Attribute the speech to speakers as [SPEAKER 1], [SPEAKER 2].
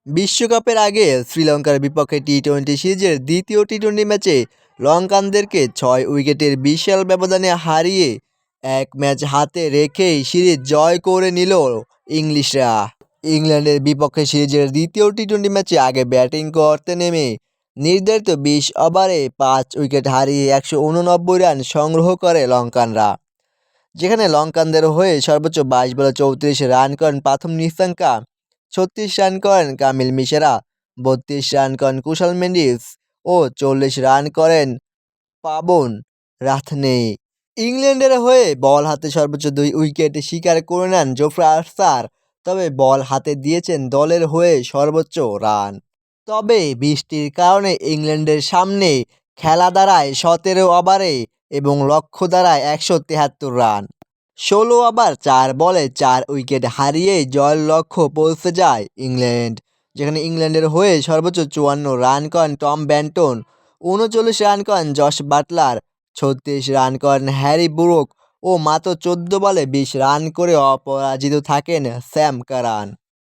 [SPEAKER 1] বিশ্বকাপের আগে শ্রীলঙ্কার বিপক্ষে টি-টোয়েন্টি সিরিজের দ্বিতীয় টি-টোয়েন্টি ম্যাচে লঙ্কানদেরকে ৬ উইকেটের বিশাল ব্যবধানে হারিয়ে এক ম্যাচ হাতে রেখেই সিরিজ জয় করে নিল ইংলিশরা। ইংল্যান্ডের বিপক্ষে সিরিজের দ্বিতীয় টি-টোয়েন্টি ম্যাচে আগে ব্যাটিং করতে নেমে নির্ধারিত ২০ ওভারে ৫ উইকেট হারিয়ে ১৮৯ রান সংগ্রহ করে লঙ্কানরা। যেখানে লঙ্কানদের হয়ে সর্বোচ্চ ২২ বলে ৩৪ রান করেন প্রাথম নিশাঙ্কা, ৩৬ রান করেন কামিল মিশ্রা, ৩২ রান করেন কুশল মেন্ডিস ও ৪০ রান করেন পাবন রাথনে। ইংল্যান্ডের হয়ে বল হাতে সর্বোচ্চ ২ উইকেট শিকার করে নেন জোফ্রা আর্চার, তবে বল হাতে দিয়েছেন দলের হয়ে সর্বোচ্চ রান। তবে বৃষ্টির কারণে ইংল্যান্ডের সামনে খেলা দাঁড়ায় ১৭ ওভারে এবং লক্ষ্য দাঁড়ায় ১৭৩ রান। ১৬ ওভার ৪ বলে ৪ উইকেট হারিয়েই জয়ের লক্ষ্যে পৌঁছে যায় ইংল্যান্ড। যেখানে ইংল্যান্ডের হয়ে সর্বোচ্চ ৫৪ রান করেন টম ব্যান্টন, ৩৯ রান করেন জস বাটলার, ৩৬ রান করেন হ্যারি ব্রুক ও মাত্র ১৪ বলে ২০ রান করে অপরাজিত থাকেন স্যাম কারান।